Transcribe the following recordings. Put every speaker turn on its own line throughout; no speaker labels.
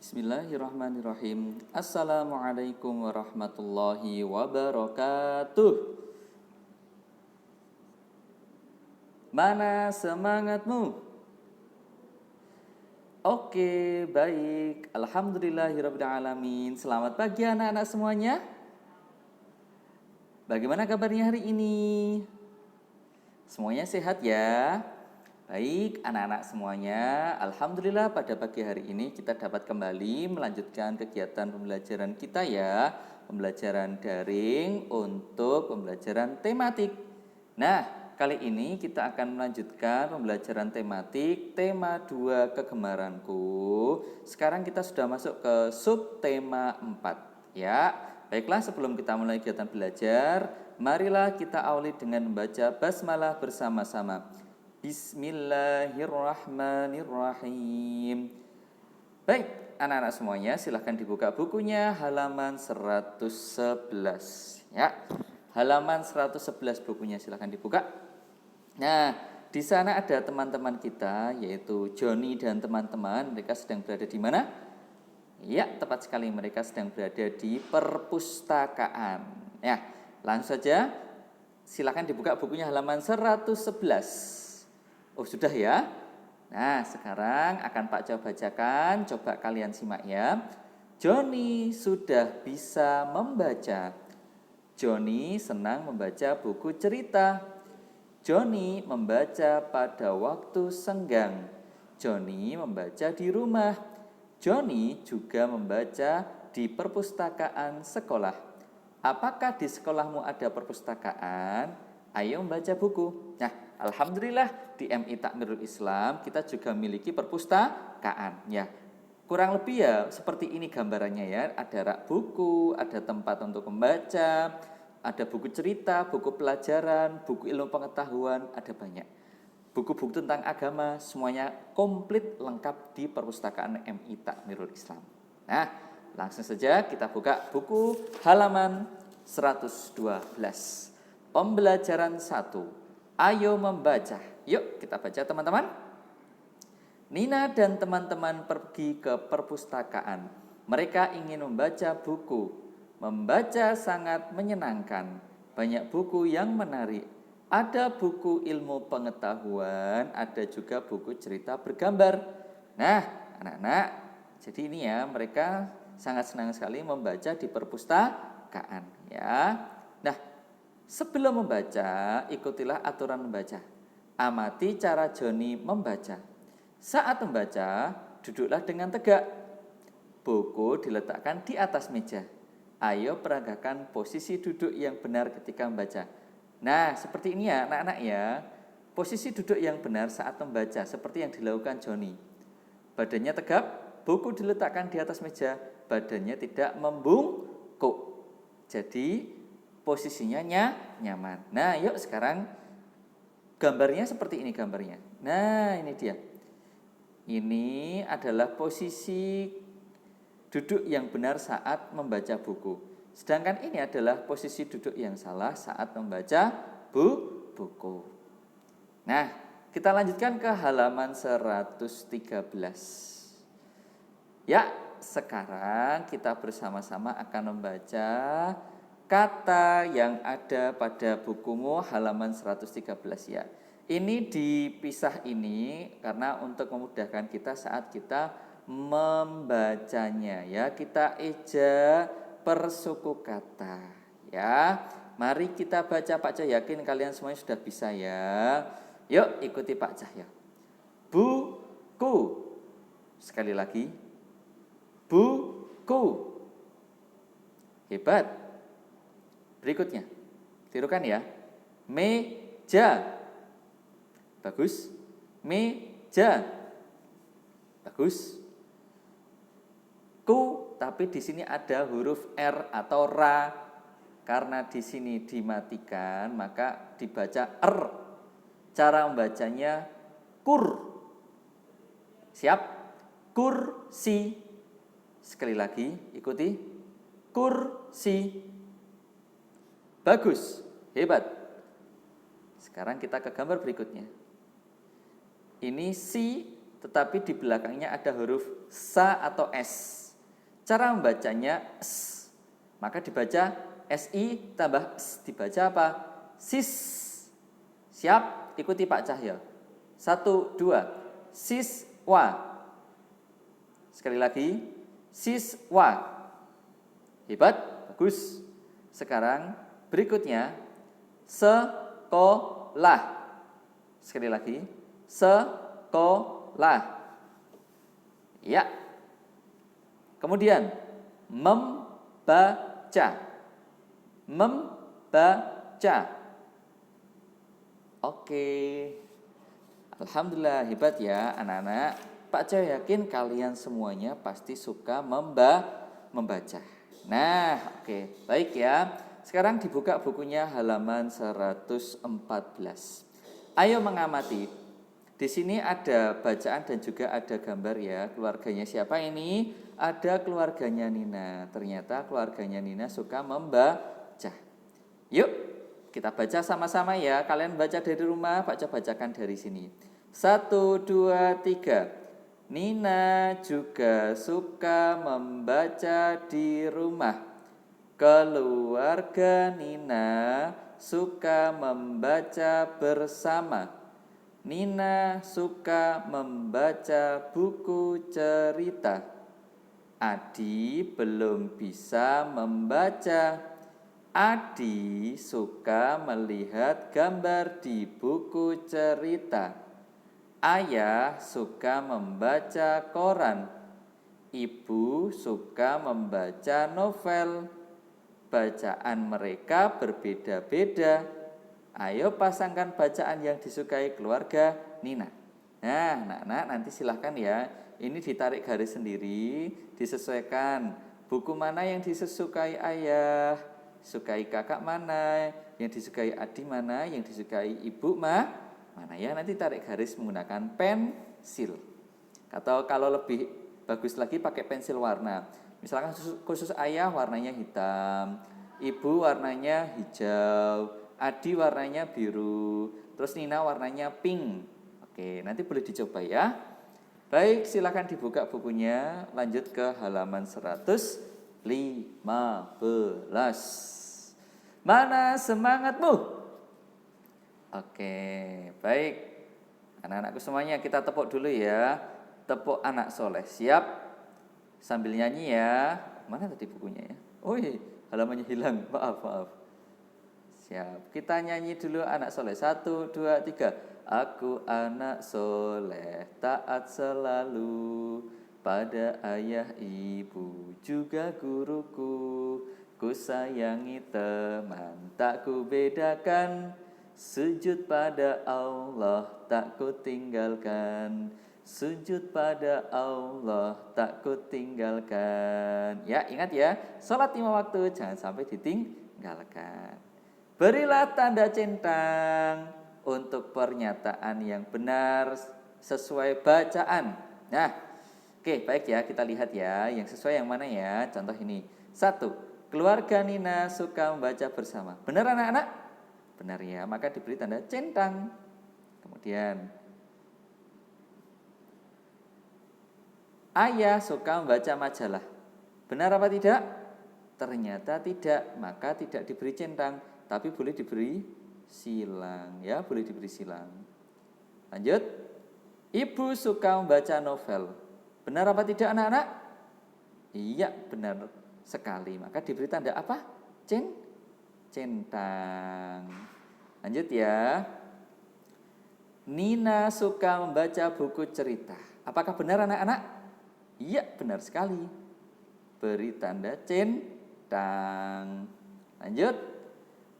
Bismillahirrahmanirrahim. Assalamualaikum warahmatullahi wabarakatuh. Mana semangatmu? Oke, baik. Alhamdulillahirrabbilalamin. Selamat pagi anak-anak semuanya. Bagaimana kabarnya hari ini? Semuanya sehat ya? Baik, anak-anak semuanya, alhamdulillah pada pagi hari ini kita dapat kembali melanjutkan kegiatan pembelajaran kita ya, pembelajaran daring untuk pembelajaran tematik. Nah, kali ini kita akan melanjutkan pembelajaran tematik tema 2 kegemaranku. Sekarang kita sudah masuk ke subtema 4 ya. Baiklah, sebelum kita mulai kegiatan belajar, marilah kita awali dengan membaca basmalah bersama-sama. Bismillahirrahmanirrahim. Baik, anak-anak semuanya silahkan dibuka bukunya halaman 111 ya. Halaman 111 bukunya silahkan dibuka. Nah, di sana ada teman-teman kita yaitu Joni dan teman-teman. Mereka sedang berada di mana? Ya, tepat sekali, mereka sedang berada di perpustakaan. Ya, langsung saja silakan dibuka bukunya halaman 111. Oh, sudah ya? Nah, sekarang akan Pak coba bacakan, coba kalian simak ya. Joni sudah bisa membaca. Joni senang membaca buku cerita. Joni membaca pada waktu senggang. Joni membaca di rumah. Joni juga membaca di perpustakaan sekolah. Apakah di sekolahmu ada perpustakaan? Ayo membaca buku. Nah, alhamdulillah di MI Takmirul Islam kita juga memiliki perpustakaan ya. Kurang lebih ya seperti ini gambarannya ya. Ada rak buku, ada tempat untuk membaca, ada buku cerita, buku pelajaran, buku ilmu pengetahuan, ada banyak. Buku-buku tentang agama semuanya komplit lengkap di perpustakaan MI Takmirul Islam. Nah, langsung saja kita buka buku halaman 112. Pembelajaran 1. Ayo membaca. Yuk kita baca teman-teman. Nina dan teman-teman pergi ke perpustakaan. Mereka ingin membaca buku. Membaca sangat menyenangkan. Banyak buku yang menarik. Ada buku ilmu pengetahuan, ada juga buku cerita bergambar. Nah, anak-anak, jadi ini ya, mereka sangat senang sekali membaca di perpustakaan ya. Nah, sebelum membaca, ikutilah aturan membaca. Amati cara Joni membaca. Saat membaca, duduklah dengan tegak. Buku diletakkan di atas meja. Ayo peragakan posisi duduk yang benar ketika membaca. Nah, seperti ini ya anak-anak ya. Posisi duduk yang benar saat membaca seperti yang dilakukan Joni. Badannya tegap, buku diletakkan di atas meja, badannya tidak membungkuk. Jadi posisinya nyaman. Nah, yuk sekarang gambarnya seperti ini gambarnya. Nah, ini dia. Ini adalah posisi duduk yang benar saat membaca buku. Sedangkan ini adalah posisi duduk yang salah saat membaca buku. Nah, kita lanjutkan ke halaman 113. Ya, sekarang kita bersama-sama akan membaca kata yang ada pada bukumu halaman 113 ya. Ini dipisah ini karena untuk memudahkan kita saat kita membacanya ya. Kita eja per suku kata ya. Mari kita baca, Pak Cah, yakin kalian semuanya sudah bisa ya. Yuk ikuti Pak Cahya. Buku. Sekali lagi. Buku. Hebat. Berikutnya. Tirukan ya. Meja. Bagus. Meja. Bagus. Ku, tapi di sini ada huruf R atau ra. Karena di sini dimatikan, maka dibaca R. Cara membacanya kur. Siap? Kursi. Sekali lagi, ikuti. Kursi. Bagus, hebat. Sekarang kita ke gambar berikutnya. Ini si tetapi di belakangnya ada huruf sa atau s. Cara membacanya s. Maka dibaca si tambah s. Dibaca apa? Sis. Siap? Ikuti Pak Cahyo. 1, 2. Siswa. Sekali lagi. Siswa. Hebat? Bagus. Sekarang berikutnya sekolah. Sekali lagi. Sekolah. Ya. Kemudian membaca. Membaca. Oke. Alhamdulillah, hebat ya anak-anak. Pak Cahyo yakin kalian semuanya pasti suka membaca. Nah, oke. Baik ya. Sekarang dibuka bukunya halaman 114. Ayo mengamati. Di sini ada bacaan dan juga ada gambar ya. Keluarganya siapa ini? Ada keluarganya Nina. Ternyata keluarganya Nina suka membaca. Yuk, kita baca sama-sama ya. Kalian baca dari rumah, bacakan dari sini. 1, 2, 3. Nina juga suka membaca di rumah. Keluarga Nina suka membaca bersama. Nina suka membaca buku cerita. Adi belum bisa membaca. Adi suka melihat gambar di buku cerita. Ayah suka membaca koran. Ibu suka membaca novel. Bacaan mereka berbeda-beda. Ayo pasangkan bacaan yang disukai keluarga Nina. Nah, anak-anak nanti silahkan ya. Ini ditarik garis sendiri, disesuaikan. Buku mana yang disukai ayah, sukai kakak mana, yang disukai adik mana, yang disukai ibu mana ya. Nanti tarik garis menggunakan pensil. Atau kalau lebih bagus lagi pakai pensil warna. Misalkan khusus ayah warnanya hitam, ibu warnanya hijau, Adi warnanya biru, terus Nina warnanya pink. Oke, nanti boleh dicoba ya. Baik, silakan dibuka bukunya. Lanjut ke halaman 115. Mana semangatmu? Oke, baik. Anak-anakku semuanya kita tepuk dulu ya. Tepuk anak soleh. Siap? Sambil nyanyi ya. Mana tadi bukunya ya? Oh iya, halamannya hilang. Maaf. Siap, kita nyanyi dulu anak soleh. 1, 2, 3. Aku anak soleh, taat selalu pada ayah ibu juga guruku. Ku sayangi teman, tak ku bedakan. Sujud pada Allah, tak ku tinggalkan. Sujud pada Allah, tak ku tinggalkan. Ya, ingat ya, sholat 5 waktu jangan sampai ditinggalkan. Berilah tanda centang untuk pernyataan yang benar sesuai bacaan. Nah, oke baik ya, kita lihat ya yang sesuai yang mana ya. Contoh ini. 1. Keluarga Nina suka membaca bersama. Benar anak-anak? Benar ya, maka diberi tanda centang. Kemudian ayah suka membaca majalah. Benar apa tidak? Ternyata tidak, maka tidak diberi centang. Tapi boleh diberi silang ya, boleh diberi silang. Lanjut. Ibu suka membaca novel. Benar apa tidak anak-anak? Iya, benar sekali. Maka diberi tanda apa? Centang. Lanjut ya. Nina suka membaca buku cerita. Apakah benar anak-anak? Iya, benar sekali. Beri tanda centang. Lanjut.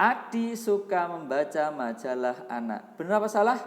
Adi suka membaca majalah anak. Benar apa salah?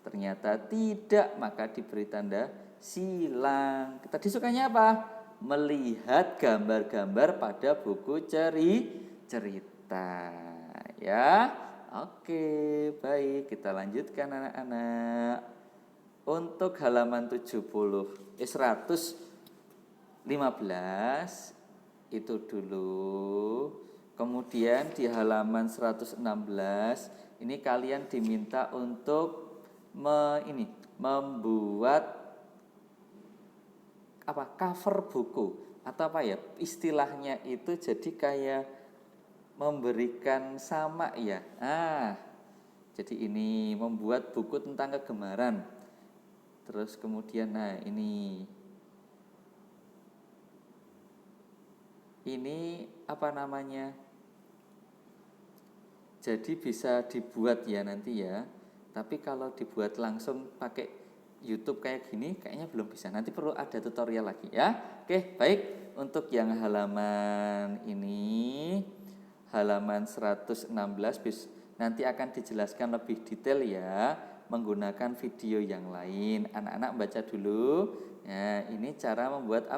Ternyata tidak, maka diberi tanda silang. Tadi sukanya apa? Melihat gambar-gambar pada buku cerita. Ya, oke, baik. Kita lanjutkan anak-anak. Untuk halaman 115 itu dulu. Kemudian di halaman 116 ini kalian diminta untuk membuat cover buku atau istilahnya itu jadi kayak memberikan sama ya. Jadi ini membuat buku tentang kegemaran. Terus kemudian ini jadi bisa dibuat ya nanti ya. Tapi kalau dibuat langsung pakai YouTube kayak gini kayaknya belum bisa. Nanti perlu ada tutorial lagi ya. Oke, baik. Untuk yang halaman ini, halaman 116 nanti akan dijelaskan lebih detail ya menggunakan video yang lain. Anak-anak baca dulu. Ya, ini cara membuat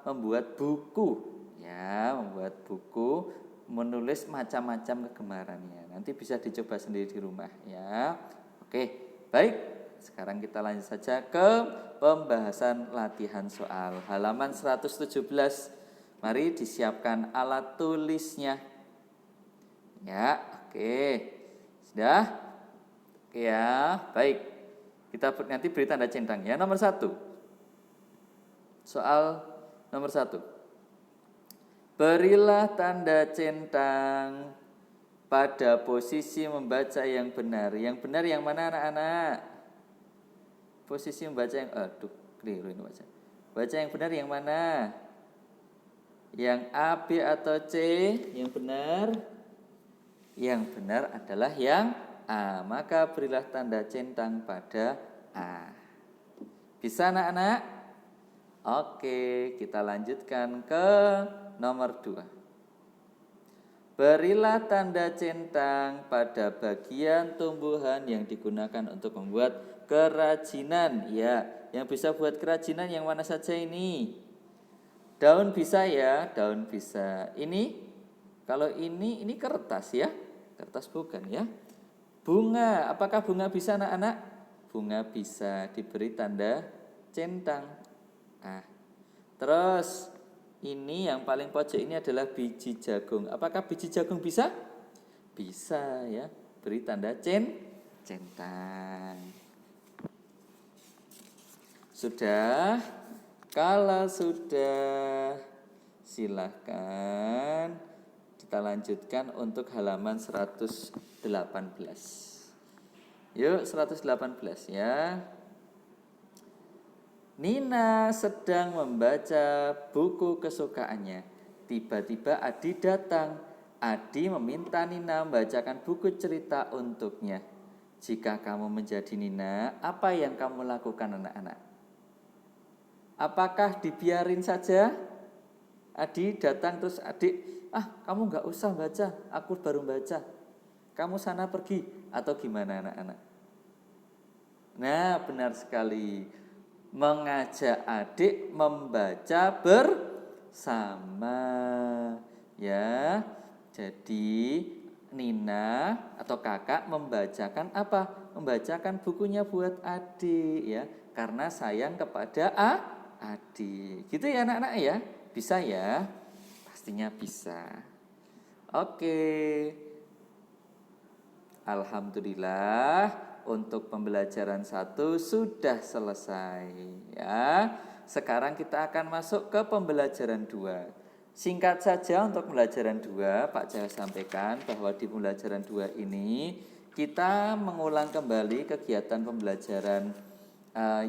Membuat buku. Ya, membuat buku, menulis macam-macam kegemarannya. Nanti bisa dicoba sendiri di rumah ya. Oke, baik. Sekarang kita lanjut saja ke pembahasan latihan soal. Halaman 117. Mari disiapkan alat tulisnya. Ya, oke. Sudah? Oke ya, baik. Kita nanti beri tanda centang ya. Nomor 1. Soal nomor 1. Berilah tanda centang pada posisi membaca yang benar. Yang benar yang mana anak-anak? Posisi membaca yang keliru ini baca. Baca yang benar yang mana? Yang A, B atau C? Yang benar? Yang benar adalah yang A. Maka berilah tanda centang pada A. Bisa anak-anak? Oke, kita lanjutkan ke nomor 2. Berilah tanda centang pada bagian tumbuhan yang digunakan untuk membuat kerajinan. Ya, yang bisa buat kerajinan yang mana saja ini? Daun bisa ya, daun bisa. Ini, kalau ini kertas ya. Kertas bukan ya. Bunga, apakah bunga bisa anak-anak? Bunga bisa, diberi tanda centang. Terus ini yang paling pojok ini adalah biji jagung. Apakah biji jagung bisa? Bisa ya, beri tanda centang. Sudah? Kalau sudah, silahkan kita lanjutkan untuk halaman 118. Yuk 118 ya. Nina sedang membaca buku kesukaannya. Tiba-tiba Adi datang. Adi meminta Nina membacakan buku cerita untuknya. Jika kamu menjadi Nina, apa yang kamu lakukan anak-anak? Apakah dibiarin saja? Adi datang terus adik, kamu gak usah baca, aku baru baca. Kamu sana pergi, atau gimana anak-anak? Nah, benar sekali. Mengajak adik membaca bersama. Ya, jadi Nina atau kakak membacakan apa? Membacakan bukunya buat adik ya, karena sayang kepada adik. Gitu ya anak-anak ya? Bisa ya? Pastinya bisa. Oke. Alhamdulillah. Untuk pembelajaran 1 sudah selesai ya. Sekarang kita akan masuk ke pembelajaran 2. Singkat saja untuk pembelajaran 2, Pak Jaya sampaikan bahwa di pembelajaran 2 ini kita mengulang kembali kegiatan pembelajaran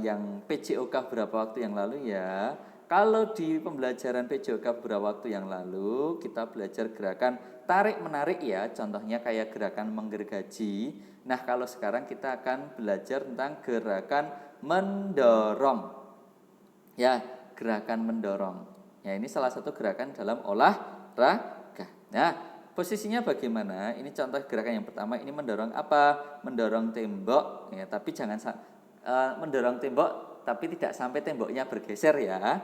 yang PJOK beberapa waktu yang lalu ya. Kalau di pembelajaran PJOK beberapa waktu yang lalu kita belajar gerakan tarik menarik ya, contohnya kayak gerakan menggergaji. Nah, kalau sekarang kita akan belajar tentang gerakan mendorong. Ya, gerakan mendorong. Ya, ini salah satu gerakan dalam olahraga. Nah, posisinya bagaimana? Ini contoh gerakan yang pertama, ini mendorong apa? Mendorong tembok ya, tapi jangan mendorong tembok tapi tidak sampai temboknya bergeser ya.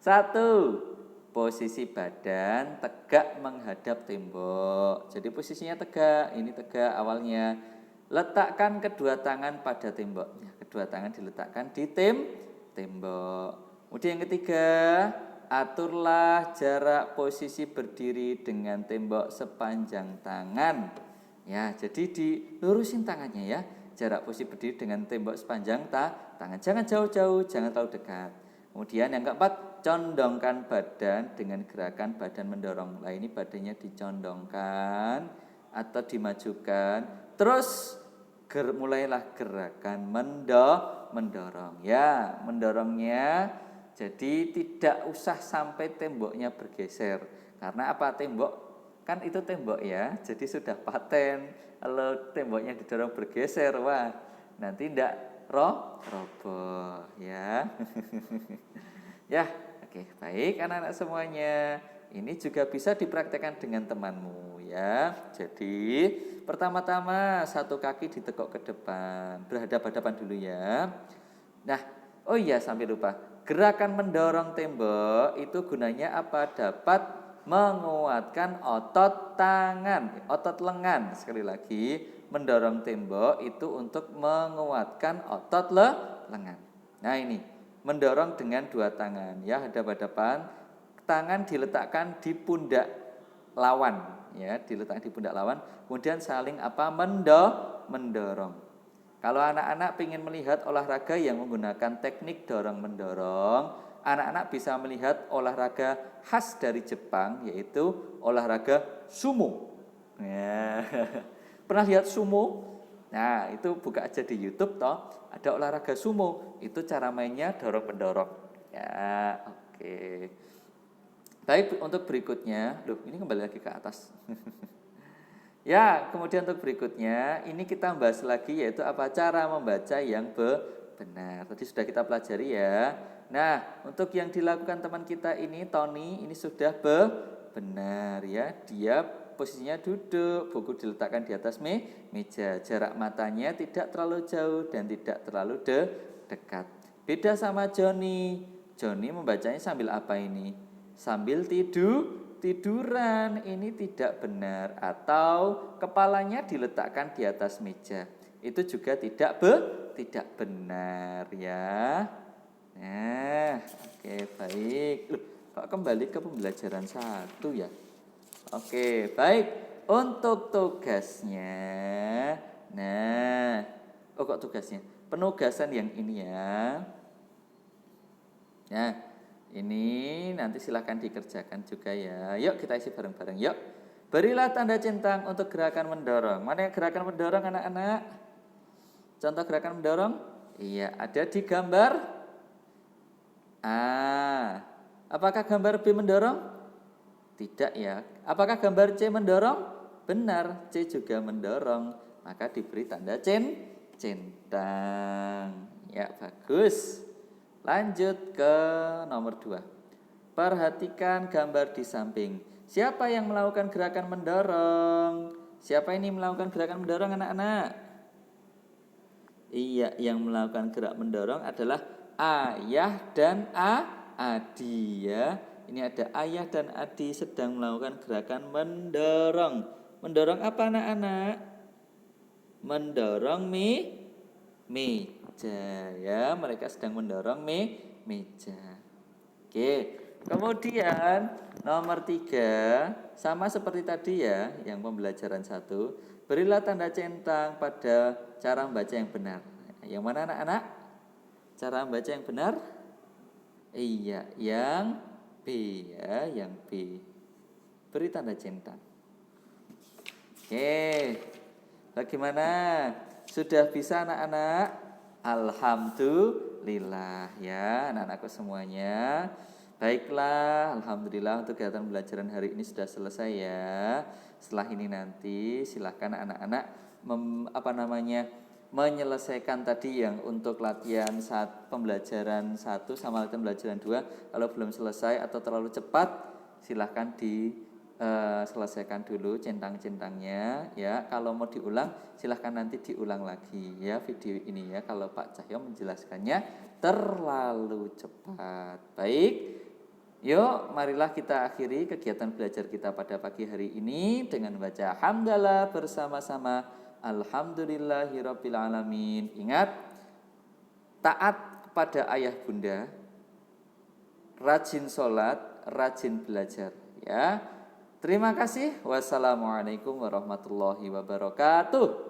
1. Posisi badan tegak menghadap tembok. Jadi posisinya tegak, ini tegak awalnya. Letakkan kedua tangan pada temboknya. Kedua tangan diletakkan di tembok. Kemudian yang ketiga, aturlah jarak posisi berdiri dengan tembok sepanjang tangan. Ya, jadi dilurusin tangannya ya. jarak posisi berdiri dengan tembok sepanjang tangan. Jangan jauh-jauh, jangan terlalu dekat. Kemudian yang keempat, condongkan badan dengan gerakan badan mendorong. Nah, ini badannya dicondongkan atau dimajukan. Terus mulailah gerakan mendorong. Ya, mendorongnya jadi tidak usah sampai temboknya bergeser. Karena apa? Tembok kan itu tembok ya. Jadi sudah paten. Kalau temboknya didorong bergeser, wah nanti tidak roboh ya. Ya, oke, baik anak-anak semuanya. Ini juga bisa dipraktekkan dengan temanmu ya. Jadi pertama-tama satu kaki ditekuk ke depan, berhadap-hadapan dulu ya. Nah, oh iya sampai lupa. Gerakan mendorong tembok itu gunanya apa? Dapat menguatkan otot tangan, otot lengan. Sekali lagi, mendorong tembok itu untuk menguatkan otot lengan. Nah ini, mendorong dengan dua tangan ya, hadap-hadapan, tangan diletakkan di pundak lawan ya, diletakkan di pundak lawan, kemudian saling apa? Mendorong. Kalau anak-anak ingin melihat olahraga yang menggunakan teknik dorong-mendorong, anak-anak bisa melihat olahraga khas dari Jepang, yaitu olahraga sumo. Ya. Pernah lihat sumo? Nah, itu buka aja di YouTube toh, ada olahraga sumo. Itu cara mainnya dorong-mendorong. Ya, oke. Baik, untuk berikutnya, ini kembali lagi ke atas. Ya, kemudian untuk berikutnya, ini kita bahas lagi yaitu apa? Cara membaca yang benar. Tadi sudah kita pelajari ya. Nah, untuk yang dilakukan teman kita ini, Tony, ini sudah benar ya. Dia posisinya duduk, buku diletakkan di atas meja. Jarak matanya tidak terlalu jauh dan tidak terlalu dekat. Beda sama Johnny. Johnny membacanya sambil apa ini? Sambil tiduran. Ini tidak benar. Atau kepalanya diletakkan di atas meja. Itu juga tidak benar ya. Nah, oke, baik. Loh, kok kembali ke pembelajaran 1 ya? Oke, baik. Untuk tugasnya. Nah, kok tugasnya? Penugasan yang ini ya. Nah, ini nanti silahkan dikerjakan juga ya. Yuk kita isi bareng-bareng. Yuk. Berilah tanda centang untuk gerakan mendorong. Mana yang gerakan mendorong anak-anak? Contoh gerakan mendorong? Iya, ada di gambar A. Apakah gambar B mendorong? Tidak ya. Apakah gambar C mendorong? Benar, C juga mendorong. Maka diberi tanda centang. Ya, bagus. Lanjut ke nomor 2. Perhatikan gambar di samping. Siapa yang melakukan gerakan mendorong? Siapa ini melakukan gerakan mendorong anak-anak? Iya, yang melakukan gerak mendorong adalah ayah dan adi ya. Ini ada ayah dan adi sedang melakukan gerakan mendorong. Mendorong apa anak-anak? Mendorong meja ya, mereka sedang mendorong meja. Oke, kemudian nomor 3 sama seperti tadi ya, yang pembelajaran 1. Berilah tanda centang pada cara membaca yang benar. Yang mana anak-anak? Cara membaca yang benar? Iya, yang B ya, yang B. Beri tanda centang. Oke, bagaimana? Sudah bisa anak-anak? Alhamdulillah ya anak-anakku semuanya. Baiklah, alhamdulillah untuk kegiatan pembelajaran hari ini sudah selesai ya. Setelah ini nanti silahkan anak-anak menyelesaikan tadi yang untuk latihan pembelajaran 1 sama latihan pembelajaran 2. Kalau belum selesai atau terlalu cepat, silahkan selesaikan dulu centang-centangnya ya. Kalau mau diulang silahkan nanti diulang lagi ya video ini ya, kalau Pak Cahyo menjelaskannya terlalu cepat. Baik, yuk marilah kita akhiri kegiatan belajar kita pada pagi hari ini dengan baca hamdalah bersama-sama. Alhamdulillahirabbil alamin. Ingat, taat kepada ayah bunda, rajin sholat, rajin belajar ya. Terima kasih. Wassalamualaikum warahmatullahi wabarakatuh.